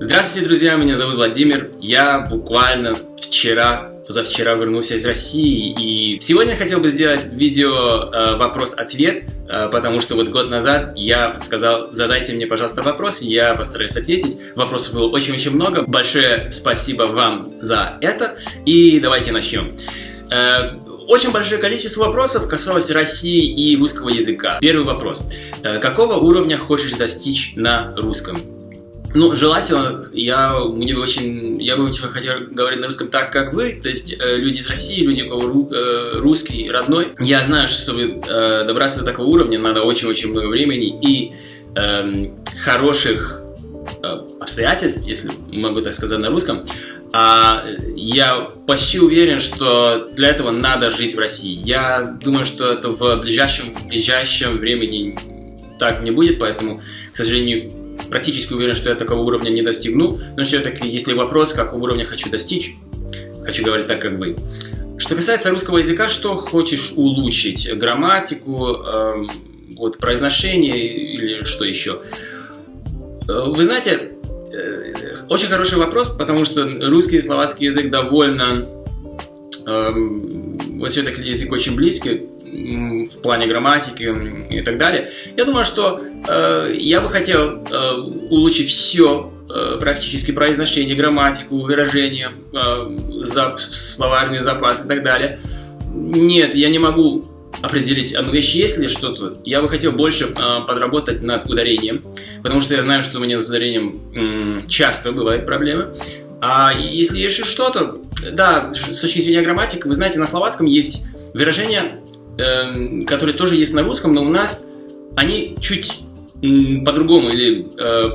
Здравствуйте, друзья, меня зовут Владимир. Я буквально позавчера вернулся из России, и сегодня я хотел бы сделать видео вопрос-ответ, потому что вот год назад я сказал: задайте мне, пожалуйста, вопрос, и я постараюсь ответить. Вопросов было очень-очень много. Большое спасибо вам за это, и давайте начнем. Очень большое количество вопросов касалось России и русского языка. Первый вопрос. Какого уровня хочешь достичь на русском? Ну, желательно, я бы очень хотел говорить на русском так, как вы, то есть люди из России, люди, у кого русский родной. Я знаю, что чтобы добраться до такого уровня, надо очень-очень много времени и хороших обстоятельств, если могу так сказать на русском. Я почти уверен, что для этого надо жить в России. Я думаю, что это в ближайшем времени так не будет, поэтому, к сожалению, практически уверен, что я такого уровня не достигну. Но все-таки, если вопрос, какого уровня хочу достичь, хочу говорить так, как вы. Что касается русского языка, что хочешь улучшить? Грамматику, произношение или что еще? Вы знаете, очень хороший вопрос, потому что русский и словацкий язык довольно... все-таки язык очень близкий в плане грамматики и так далее. Я думаю, что я бы хотел улучшить все, практически произношение, грамматику, выражение, словарный запас и так далее. Нет, я не могу определить одну вещь. Есть ли что-то, я бы хотел больше подработать над ударением, потому что я знаю, что у меня с ударением часто бывают проблемы. А если есть что-то, да, с точки зрения грамматики, вы знаете, на словацком есть выражения, которые тоже есть на русском, но у нас они чуть по-другому или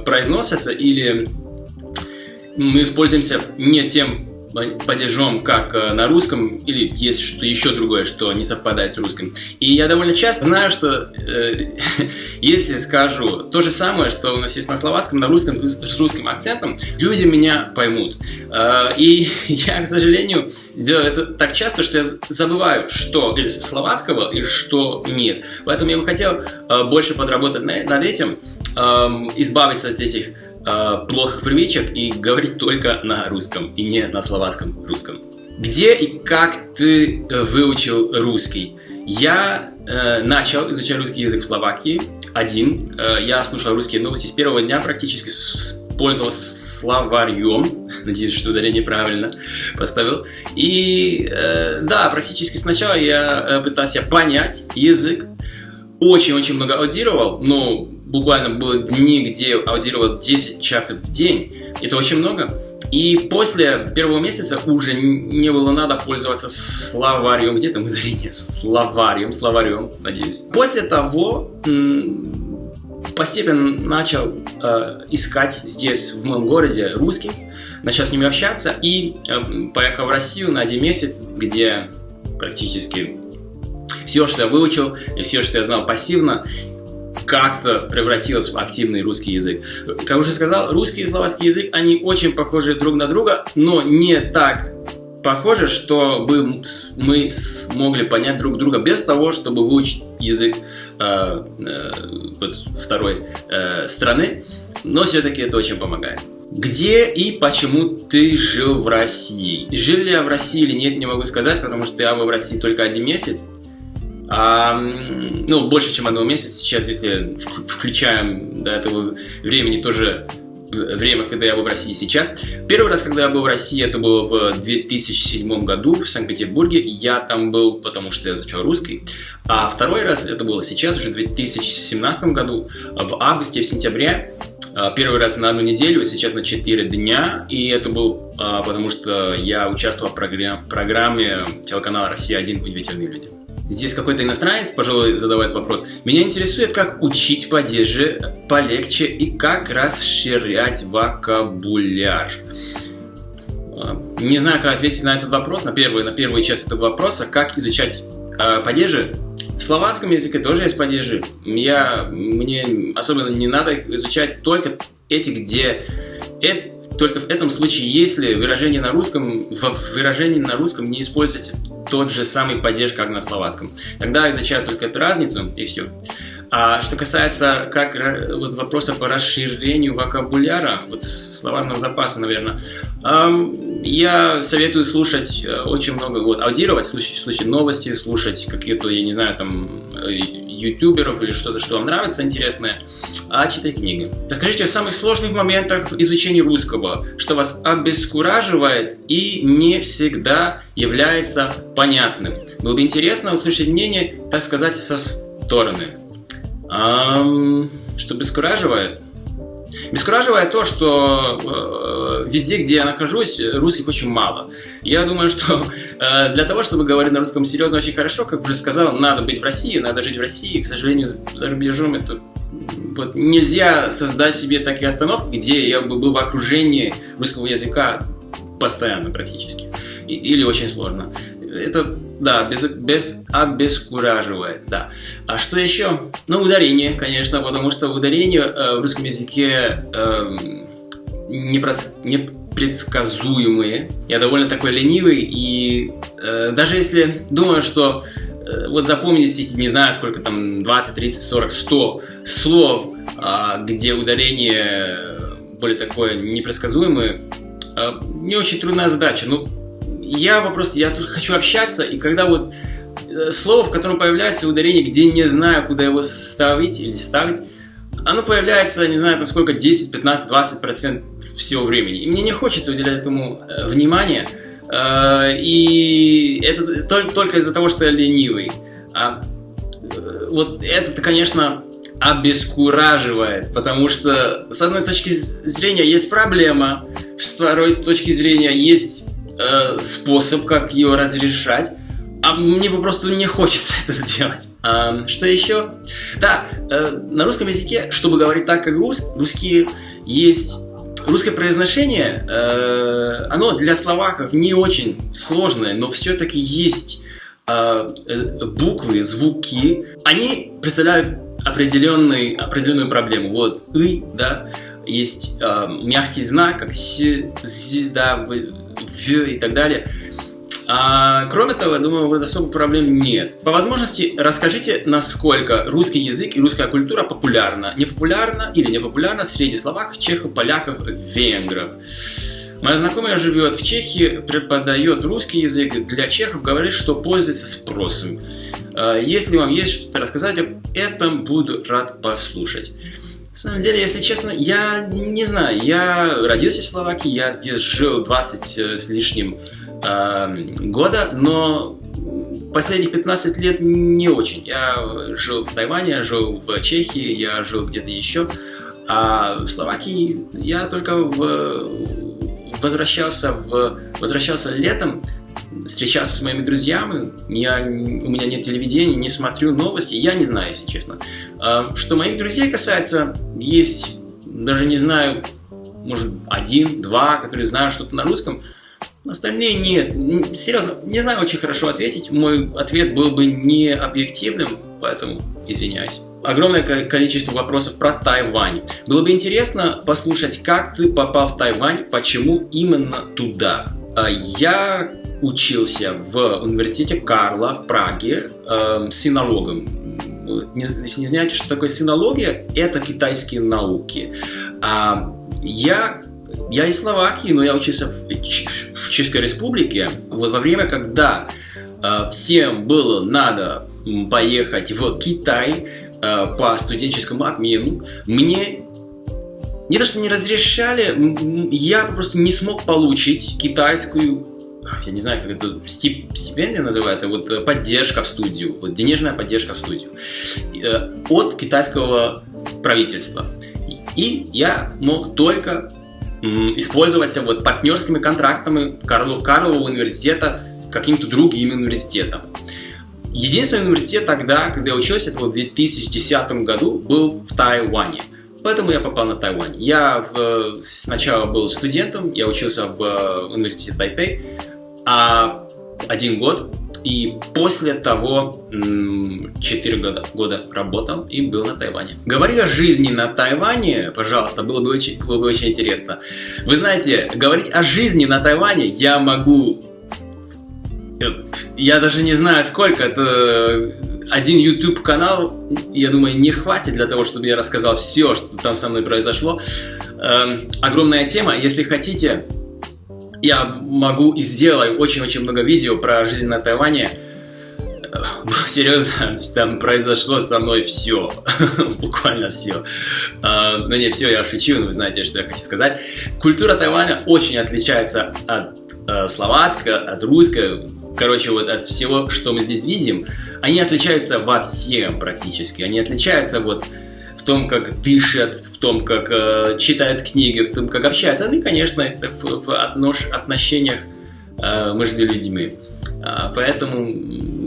произносятся, или мы используемся не тем падежом, как на русском, или есть что еще другое, что не совпадает с русским. И я довольно часто знаю, что если скажу то же самое, что у нас есть на словацком, на русском с русским акцентом, люди меня поймут. И я, к сожалению, делаю это так часто, что я забываю, что из словацкого и что нет. Поэтому я бы хотел больше подработать над этим, избавиться от этих плохих привычек и говорить только на русском и не на словацком русском. Где и как ты выучил русский? Я начал изучать русский язык в Словакии один. Я слушал русские новости с первого дня, практически пользовался словарем. Надеюсь, что ударение правильно поставил. И да, практически сначала я пытался понять язык. Очень-очень много аудировал, но буквально были дни, где аудировал 10 часов в день. Это очень много. И после первого месяца уже не было надо пользоваться словарем. Где там ударение? Словарем, надеюсь. После того постепенно начал искать здесь, в моем городе, русских. Начал с ними общаться и поехал в Россию на 1 месяц, где практически все, что я выучил, и все, что я знал пассивно, как-то превратилось в активный русский язык. Как уже сказал, русский и словацкий язык, они очень похожи друг на друга, но не так похожи, чтобы мы смогли понять друг друга без того, чтобы выучить язык второй страны. Но все-таки это очень помогает. Где и почему ты жил в России? Жил ли я в России или нет, не могу сказать, потому что я был в России только 1 месяц. Больше, чем 1 месяц сейчас, если включаем до этого времени тоже время, когда я был в России сейчас. Первый раз, когда я был в России, это было в 2007 году в Санкт-Петербурге. Я там был, потому что я изучал русский. А второй раз, это было сейчас, уже в 2017 году, в августе, в сентябре. Первый раз на 1 неделю, сейчас на 4 дня. И это был потому, что я участвовал в программе телеканала «Россия-1. Удивительные люди». Здесь какой-то иностранец, пожалуй, задавает вопрос. Меня интересует, как учить падежи полегче и как расширять вокабуляр. Не знаю, как ответить на этот вопрос, на первую часть этого вопроса. Как изучать падежи? В словацком языке тоже есть падежи. Мне особенно не надо их изучать, только эти, где... Только в этом случае, если в выражении на русском не используется тот же самый падеж, как на словацком. Тогда изучаю только эту разницу, и все. А что касается вот вопроса по расширению вокабуляра, вот словарного запаса, наверное, я советую слушать очень много, вот, аудировать, слушать новости, слушать какие-то, я не знаю, там, ютуберов или что-то, что вам нравится, интересное, а читать книги. Расскажите о самых сложных моментах в изучении русского, что вас обескураживает и не всегда является понятным. Было бы интересно услышать мнение, так сказать, со стороны. Что бескураживает? Бескураживает то, что везде, где я нахожусь, русских очень мало. Я думаю, что для того, чтобы говорить на русском серьезно очень хорошо, как уже сказал, надо быть в России, надо жить в России. К сожалению, за рубежом это вот, нельзя создать себе такие остановки, где я бы был в окружении русского языка постоянно практически. Или очень сложно. Это, да, обескураживает, да. А что еще? Ну, ударение, конечно, потому что ударение в русском языке непредсказуемые. Я довольно такой ленивый, и даже если думаю, что вот запомните, не знаю, сколько там, 20, 30, 40, 100 слов, где ударение более такое непредсказуемое, не очень трудная задача. Ну, я только хочу общаться, и когда вот слово, в котором появляется ударение, где не знаю, куда его ставить или ставить, оно появляется, не знаю, там сколько, 10, 15, 20% всего времени. И мне не хочется уделять этому внимание, и это только из-за того, что я ленивый. Вот это, конечно, обескураживает, потому что с одной точки зрения есть проблема, с второй точки зрения есть способ, как ее разрешать, а мне попросту не хочется это сделать. Что еще? Да, на русском языке, чтобы говорить так, как русские, есть русское произношение, оно для словаков не очень сложное, но все-таки есть буквы, звуки, они представляют определенную проблему. Вот да, есть мягкий знак, как с, да, в и так далее. Кроме того, я думаю, вот особо проблем нет. По возможности расскажите, насколько русский язык и русская культура популярна, непопулярна или непопулярна среди словаков, чехов, поляков, венгров. Моя знакомая живет в Чехии, преподает русский язык для чехов, говорит, что пользуется спросом. Если вам есть что-то рассказать об этом, буду рад послушать. На самом деле, если честно, я не знаю. Я родился в Словакии, я здесь жил 20 с лишним года, но последних 15 лет не очень. Я жил в Тайване, я жил в Чехии, я жил где-то еще. А в Словакии я только возвращался летом, встречался с моими друзьями. У меня нет телевидения, не смотрю новости, я не знаю, если честно. Что моих друзей касается, есть, даже не знаю, может, 1-2, которые знают что-то на русском. Остальные нет. Серьезно, не знаю очень хорошо ответить. Мой ответ был бы не объективным, поэтому извиняюсь. Огромное количество вопросов про Тайвань. Было бы интересно послушать, как ты попал в Тайвань, почему именно туда. Я учился в университете Карла в Праге синологом. Если не знаете, что такое синология, это китайские науки. Я из Словакии, но я учился в Чешской Республике. Вот во время, когда всем было надо поехать в Китай по студенческому обмену, мне не то что не разрешали, я просто не смог получить китайскую, я не знаю, как это стипендия называется, вот поддержка в студию, вот денежная поддержка в студию от китайского правительства. И я мог только использоваться вот партнерскими контрактами Карлового университета с каким-то другим университетом. Единственный университет тогда, когда я учился, это в 2010 году, был в Тайване. Поэтому я попал на Тайвань. Я сначала был студентом, я учился в университете Тайпей 1 год. И после того 4 года работал и был на Тайване. Говоря о жизни на Тайване, пожалуйста, было бы очень интересно. Вы знаете, говорить о жизни на Тайване я могу Я даже не знаю сколько, это один YouTube канал, я думаю, не хватит для того, чтобы я рассказал все, что там со мной произошло. Огромная тема, если хотите, я могу и сделаю очень-очень много видео про жизнь на Тайване. Серьезно, там произошло со мной все, буквально все. Но не все, я шучу, но вы знаете, что я хочу сказать. Культура Тайваня очень отличается от словацкой, от русской, короче, вот от всего, что мы здесь видим. Они отличаются во всем практически. Они отличаются вот в том, как дышат, в том, как читают книги, в том, как общаются. Ну и, конечно, в отношениях между людьми. Поэтому,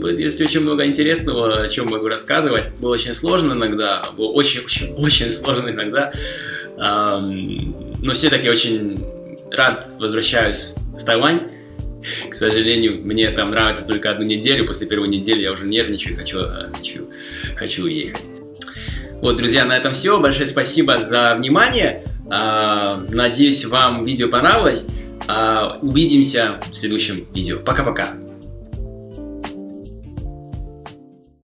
если очень много интересного, о чем могу рассказывать, было очень сложно иногда, было очень сложно иногда, но все-таки очень рад возвращаюсь в Тайвань. К сожалению, мне там нравится только одну неделю, после первой недели я уже нервничаю и хочу уехать. Вот, друзья, на этом все. Большое спасибо за внимание. Надеюсь, вам видео понравилось. Увидимся в следующем видео. Пока-пока.